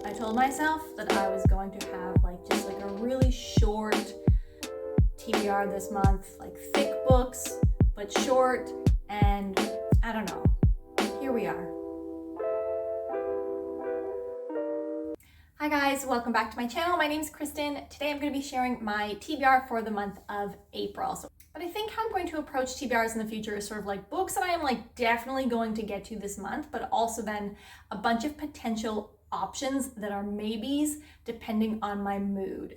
I told myself that I was going to have just a really short TBR this month, like thick books, but short, and I don't know. Here we are. Hi guys, welcome back to my channel. My name is Kristen. Today I'm going to be sharing my TBR for the month of April. But I think how I'm going to approach TBRs in the future is sort of like books that I am definitely going to get to this month, but also then a bunch of potential options that are maybes depending on my mood.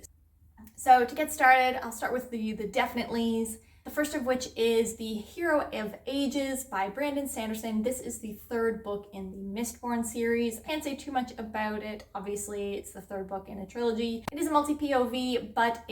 So to get started, I'll start with the definitelys. The first of which is The Hero of Ages by Brandon Sanderson. This is the third book in the Mistborn series. I can't say too much about it. Obviously, it's the third book in a trilogy. It is a multi-POV, but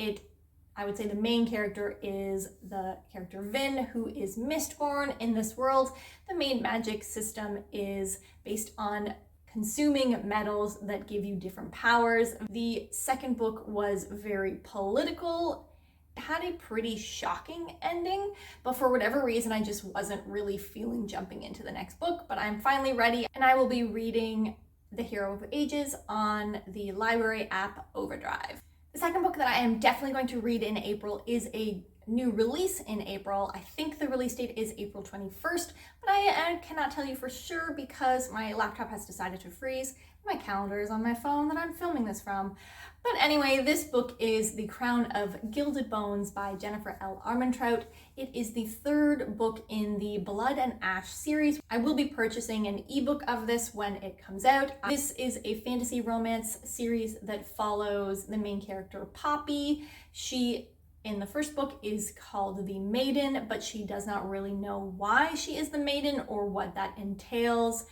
I would say the main character is the character Vin, who is Mistborn in this world. The main magic system is based on consuming metals that give you different powers. The second book was very political. It had a pretty shocking ending, but for whatever reason, I just wasn't really feeling jumping into the next book, but I'm finally ready, and I will be reading The Hero of Ages on the library app Overdrive. The second book that I am definitely going to read in April is a new release in April. I think the release date is April 21st, but I cannot tell you for sure because my laptop has decided to freeze. My calendar is on my phone that I'm filming this from. But anyway, this book is The Crown of Gilded Bones by Jennifer L. Armentrout. It is the third book in the Blood and Ash series. I will be purchasing an ebook of this when it comes out. This is a fantasy romance series that follows the main character, Poppy. She, in the first book, is called the Maiden, but she does not really know why she is the Maiden or what that entails.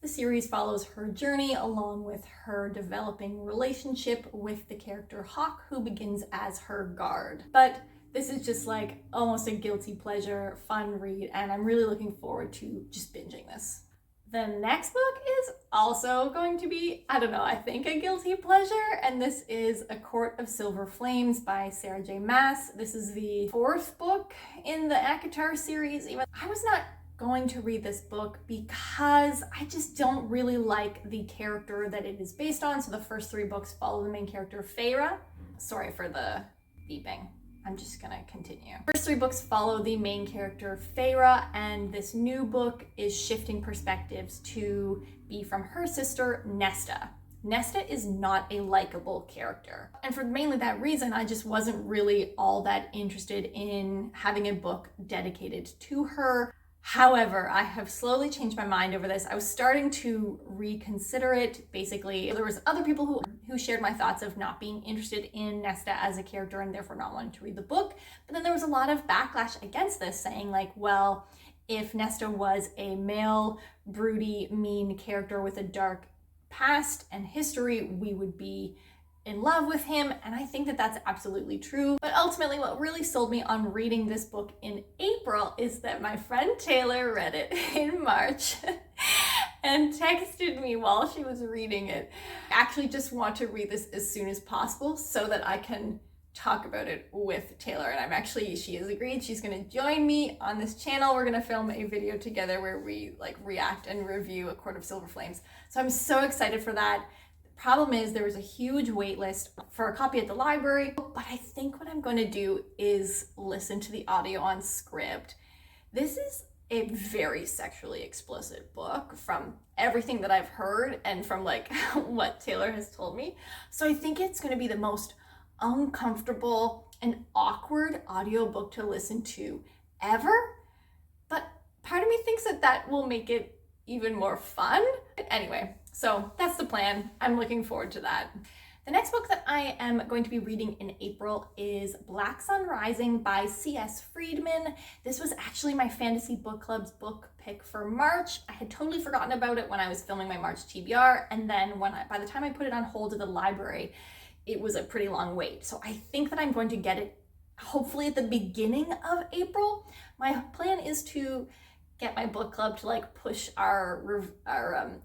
The series follows her journey along with her developing relationship with the character Hawk, who begins as her guard. But this is just almost a guilty pleasure, fun read, and I'm really looking forward to just binging this. The next book is also going to be, I think a guilty pleasure, and this is A Court of Silver Flames by Sarah J. Maas. This is the fourth book in the ACOTAR series. I was not going to read this book because I just don't really like the character that it is based on. So the first three books follow the main character, Feyre. Sorry for the beeping. I'm just gonna continue. First three books follow the main character, Feyre, and this new book is shifting perspectives to be from her sister, Nesta. Nesta is not a likable character. And for mainly that reason, I just wasn't really all that interested in having a book dedicated to her. However, I have slowly changed my mind over this. I was starting to reconsider it. Basically, there was other people who shared my thoughts of not being interested in Nesta as a character and therefore not wanting to read the book. But then there was a lot of backlash against this, saying well, if Nesta was a male, broody, mean character with a dark past and history, we would be in love with him, and I think that that's absolutely true. But ultimately, what really sold me on reading this book in April is that my friend Taylor read it in March and texted me while she was reading it. I actually just want to read this as soon as possible so that I can talk about it with Taylor, and she has agreed she's going to join me on this channel. We're going to film a video together where we react and review A Court of Silver Flames. So I'm so excited for that. Problem is there was a huge wait list for a copy at the library, but I think what I'm going to do is listen to the audio on script. This is a very sexually explicit book from everything that I've heard and from what Taylor has told me. So I think it's going to be the most uncomfortable and awkward audiobook to listen to ever. But part of me thinks that will make it even more fun. Anyway, so that's the plan. I'm looking forward to that. The next book that I am going to be reading in April is Black Sun Rising by C.S. Friedman. This was actually my Fantasy Book Club's book pick for March. I had totally forgotten about it when I was filming my March TBR, and then by the time I put it on hold at the library, it was a pretty long wait. So I think that I'm going to get it hopefully at the beginning of April. My plan is to get my book club to push our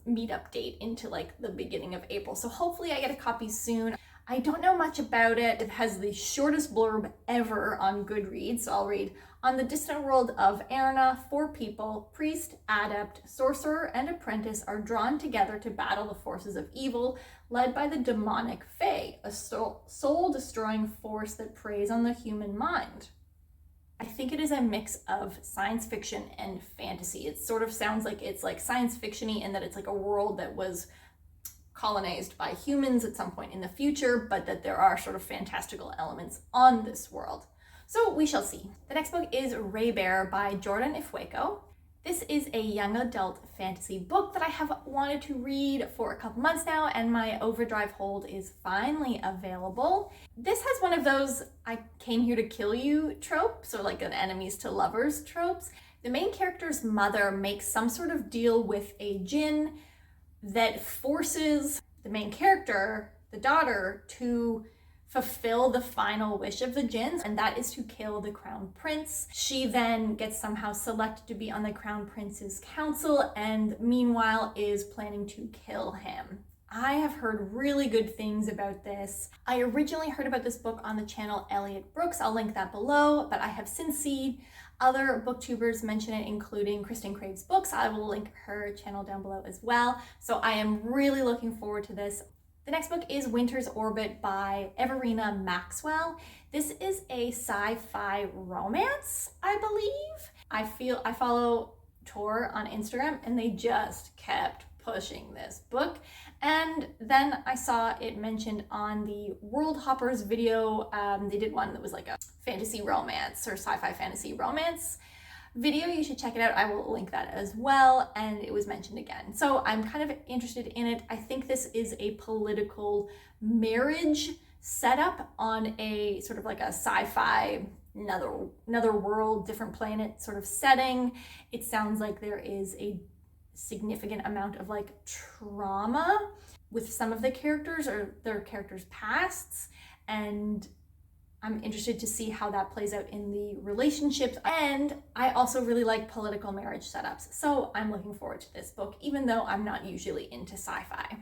meetup date into the beginning of April. So hopefully I get a copy soon. I don't know much about it. It has the shortest blurb ever on Goodreads, so I'll read. On the distant world of Arna, 4 people, priest, adept, sorcerer, and apprentice, are drawn together to battle the forces of evil, led by the demonic Fae, a soul-destroying force that preys on the human mind. I think it is a mix of science fiction and fantasy. It sort of sounds like it's like science fiction-y in that it's like a world that was colonized by humans at some point in the future, but that there are sort of fantastical elements on this world. So we shall see. The next book is Ray Bear by Jordan Ifueko. This is a young adult fantasy book that I have wanted to read for a couple months now, and my Overdrive hold is finally available. This has one of those I came here to kill you tropes, or like an enemies to lovers tropes. The main character's mother makes some sort of deal with a djinn that forces the main character, the daughter, to fulfill the final wish of the djinns, and that is to kill the crown prince. She then gets somehow selected to be on the crown prince's council, and meanwhile is planning to kill him. I have heard really good things about this. I originally heard about this book on the channel Elliot Brooks. I'll link that below, but I have since seen other booktubers mention it, including Kristen Crave's books. I will link her channel down below as well. So I am really looking forward to this. The next book is Winter's Orbit by Everina Maxwell. This is a sci-fi romance, I believe. I follow Tor on Instagram, and they just kept pushing this book. And then I saw it mentioned on the World Hoppers video. They did one that was like a fantasy romance or sci-fi fantasy romance video. You should check it out. I will link that as well. And it was mentioned again. So I'm kind of interested in it. I think this is a political marriage setup on a sort of like a sci-fi, another world, different planet sort of setting. It sounds like there is a significant amount of like trauma with some of the characters or their characters' pasts, and I'm interested to see how that plays out in the relationships. And I also really like political marriage setups, so I'm looking forward to this book, even though I'm not usually into sci-fi.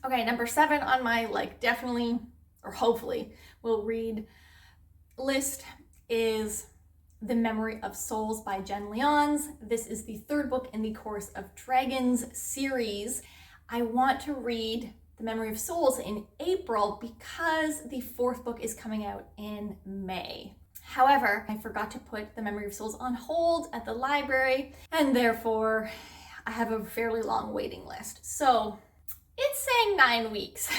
Okay, number 7 on my like definitely or hopefully will read list is The Memory of Souls by Jen Lyons. This is the 3rd book in the Chorus of Dragons series. I want to read The Memory of Souls in April because the 4th book is coming out in May. However, I forgot to put The Memory of Souls on hold at the library, and therefore I have a fairly long waiting list. So it's saying 9 weeks.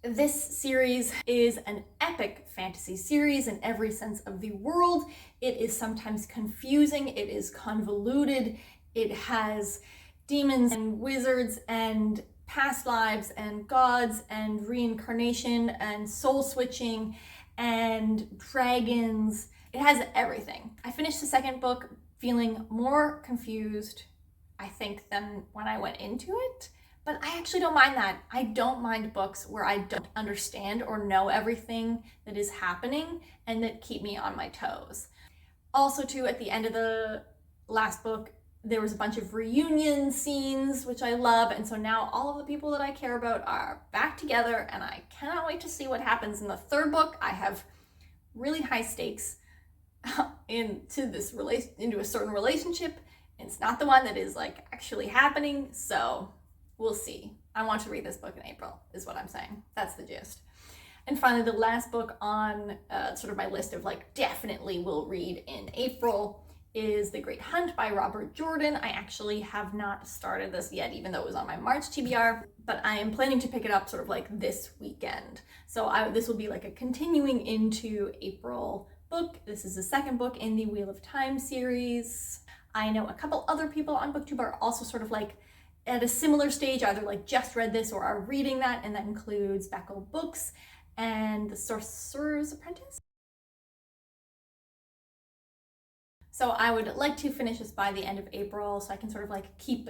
This series is an epic fantasy series in every sense of the word. It is sometimes confusing, it is convoluted, it has demons and wizards and past lives and gods and reincarnation and soul switching and dragons. It has everything. I finished the 2nd book feeling more confused, I think, than when I went into it. But I actually don't mind that. I don't mind books where I don't understand or know everything that is happening and that keep me on my toes. Also too, at the end of the last book, there was a bunch of reunion scenes, which I love. And so now all of the people that I care about are back together, and I cannot wait to see what happens in the 3rd book. I have really high stakes into a certain relationship. It's not the one that is like actually happening. So we'll see. I want to read this book in April, is what I'm saying. That's the gist. And finally, the last book on sort of my list of like definitely will read in April is The Great Hunt by Robert Jordan. I actually have not started this yet, even though it was on my March TBR, but I am planning to pick it up sort of like this weekend. So this will be like a continuing into April book. This is the 2nd book in the Wheel of Time series. I know a couple other people on BookTube are also sort of like at a similar stage, either like just read this or are reading that, and that includes Beckel Books and The Sorcerer's Apprentice. So I would like to finish this by the end of April so I can sort of like keep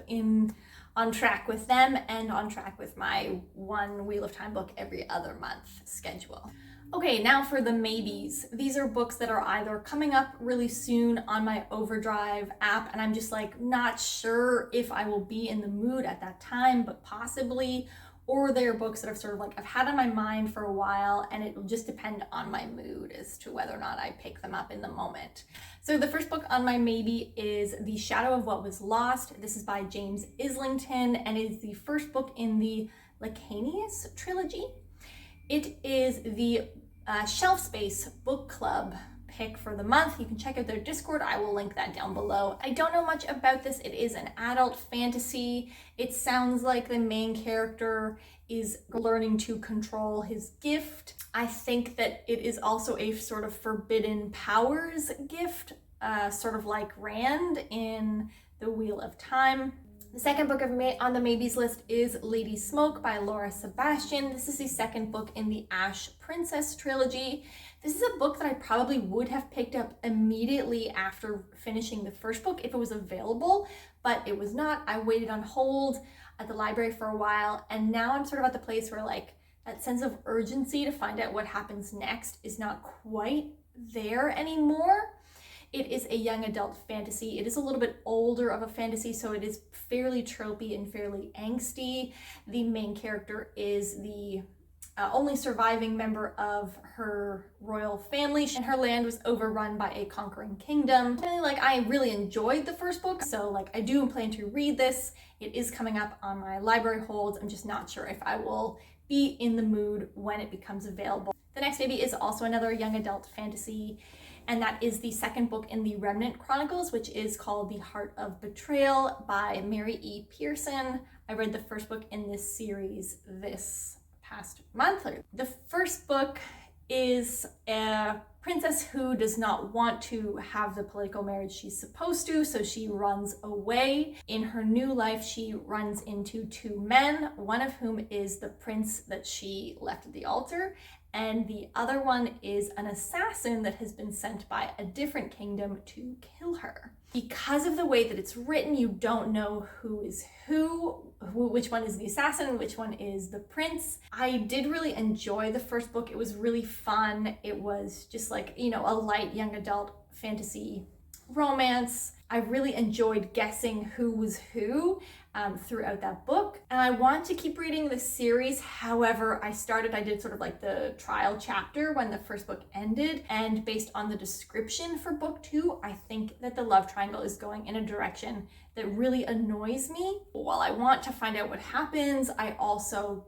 on track with them and on track with my one Wheel of Time book every other month schedule. Okay, now for the maybes. These are books that are either coming up really soon on my Overdrive app, and I'm just like not sure if I will be in the mood at that time, but possibly, or they're books that I've sort of like I've had on my mind for a while, and it will just depend on my mood as to whether or not I pick them up in the moment. So the first book on my maybe is The Shadow of What Was Lost. This is by James Islington, and it is the first book in the Lacanius trilogy. It is the Shelf Space book club pick for the month. You can check out their Discord. I will link that down below. I don't know much about this. It is an adult fantasy. It sounds like the main character is learning to control his gift. I think that it is also a sort of forbidden powers gift, sort of like Rand in The Wheel of Time. The second book on the maybes list is Lady Smoke by Laura Sebastian. This is the second book in the Ash Princess trilogy. This is a book that I probably would have picked up immediately after finishing the first book if it was available, but it was not. I waited on hold at the library for a while, and now I'm sort of at the place where like that sense of urgency to find out what happens next is not quite there anymore. It is a young adult fantasy. It is a little bit older of a fantasy, so it is fairly tropey and fairly angsty. The main character is the only surviving member of her royal family, and her land was overrun by a conquering kingdom. I really enjoyed the first book, so like I do plan to read this. It is coming up on my library holds. I'm just not sure if I will be in the mood when it becomes available. The next maybe is also another young adult fantasy, and that is the second book in the Remnant Chronicles, which is called The Heart of Betrayal by Mary E. Pearson. I read the first book in this series this past month. The first book is a princess who does not want to have the political marriage she's supposed to, so she runs away. In her new life, she runs into two men, one of whom is the prince that she left at the altar, and the other one is an assassin that has been sent by a different kingdom to kill her. Because of the way that it's written, you don't know who is who, which one is the assassin, which one is the prince. I did really enjoy the first book. It was really fun. It was just like, you know, a light young adult fantasy romance. I really enjoyed guessing who was who throughout that book. And I want to keep reading the series. However, I did sort of like the trial chapter when the first book ended. And based on the description for book 2, I think that the love triangle is going in a direction that really annoys me. While I want to find out what happens, I also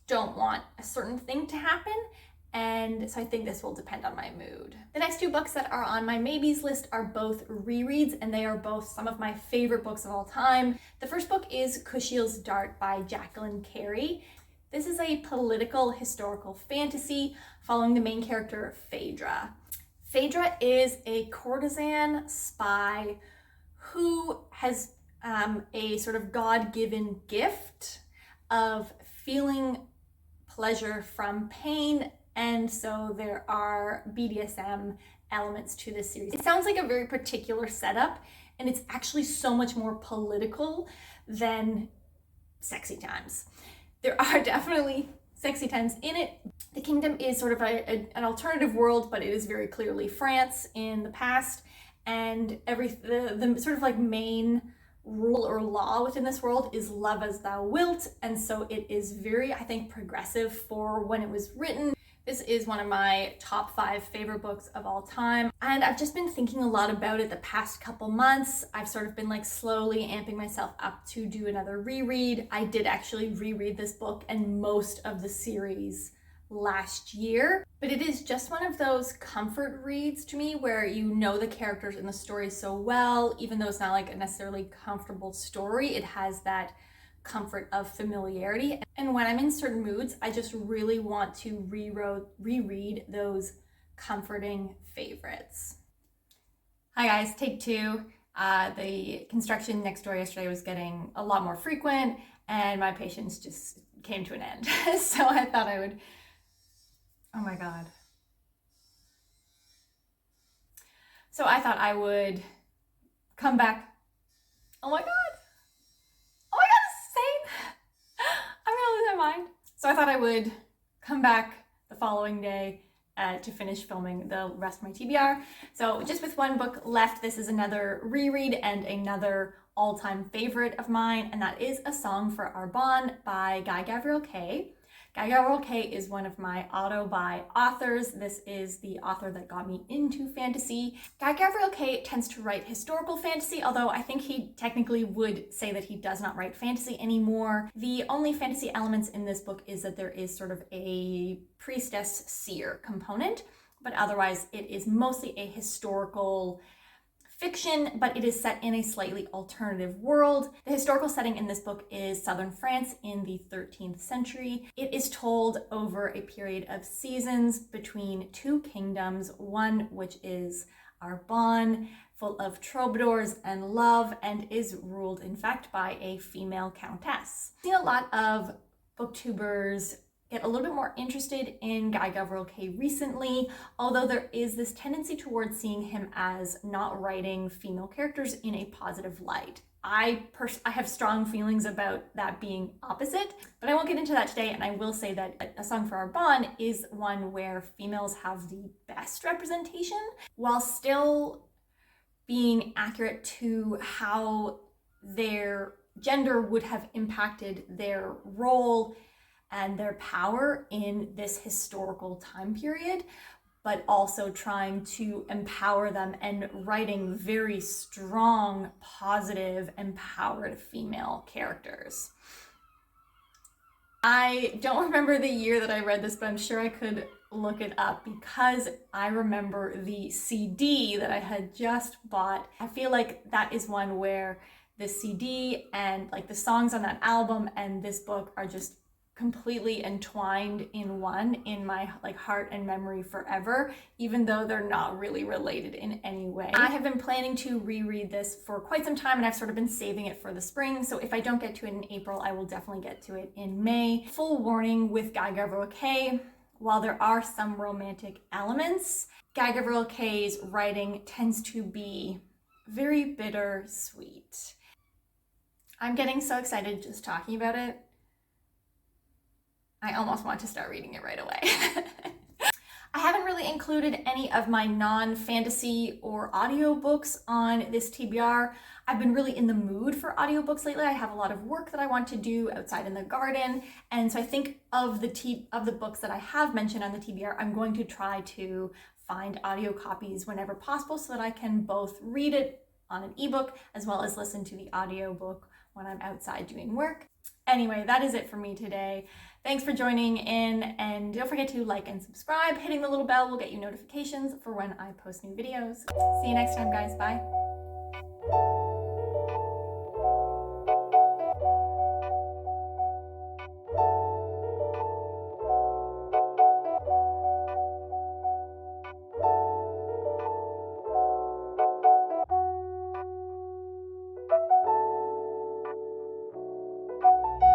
don't want a certain thing to happen. And so I think this will depend on my mood. The next two books that are on my maybes list are both rereads, and they are both some of my favorite books of all time. The first book is Chissos Dart by Jacqueline Carey. This is a political historical fantasy following the main character, Phaedra. Phaedra is a courtesan spy who has a sort of God-given gift of feeling pleasure from pain. And so there are BDSM elements to this series. It sounds like a very particular setup, and it's actually so much more political than sexy times. There are definitely sexy times in it. The kingdom is sort of an alternative world, but it is very clearly France in the past, and the sort of like main rule or law within this world is love as thou wilt, and so it is very, I think, progressive for when it was written. This is one of my top 5 favorite books of all time, and I've just been thinking a lot about it the past couple months. I've sort of been like slowly amping myself up to do another reread. I did actually reread this book and most of the series last year, but it is just one of those comfort reads to me where you know the characters in the story so well, even though it's not like a necessarily comfortable story, it has that comfort of familiarity. And when I'm in certain moods, I just really want to reread those comforting favorites. Hi guys, take 2. The construction next door yesterday was getting a lot more frequent, and my patience just came to an end. So I thought I would, oh my God. So I thought I would come back. Oh my God. So I thought I would come back the the following day to finish filming the rest of my TBR. So just with one book left, this is another reread and another all-time favorite of mine, and that is A Song for Arbonne by Guy Gavriel Kay. Guy Gavriel Kay is one of my auto-buy authors. This is the author that got me into fantasy. Guy Gavriel Kay tends to write historical fantasy, although I think he technically would say that he does not write fantasy anymore. The only fantasy elements in this book is that there is sort of a priestess seer component, but otherwise it is mostly a historical fiction, but it is set in a slightly alternative world. The historical setting in this book is southern France in the 13th century. It is told over a period of seasons between two kingdoms, one which is Arbonne, full of troubadours and love, and is ruled in fact by a female countess. I've seen a lot of booktubers get a little bit more interested in Guy Gavriel Kay recently, although there is this tendency towards seeing him as not writing female characters in a positive light. I have strong feelings about that being opposite, but I won't get into that today, and I will say that A Song for Arbonne is one where females have the best representation, while still being accurate to how their gender would have impacted their role and their power in this historical time period, but also trying to empower them and writing very strong, positive, empowered female characters. I don't remember the year that I read this, but I'm sure I could look it up because I remember the CD that I had just bought. I feel like that is one where the CD and like the songs on that album and this book are just completely entwined in one in my like heart and memory forever, even though they're not really related in any way. I have been planning to reread this for quite some time, and I've sort of been saving it for the spring, so if I don't get to it in April, I will definitely get to it in May. Full warning with Guy Gavriel Kay, while there are some romantic elements, Guy Gavriel Kay's writing tends to be very bittersweet. I'm getting so excited just talking about it. I almost want to start reading it right away. I haven't really included any of my non-fantasy or audiobooks on this TBR. I've been really in the mood for audiobooks lately. I have a lot of work that I want to do outside in the garden, and so I think of the books that I have mentioned on the TBR, I'm going to try to find audio copies whenever possible so that I can both read it on an ebook as well as listen to the audiobook when I'm outside doing work. Anyway, that is it for me today. Thanks for joining in, and don't forget to like and subscribe. Hitting the little bell will get you notifications for when I post new videos. See you next time, guys. Bye.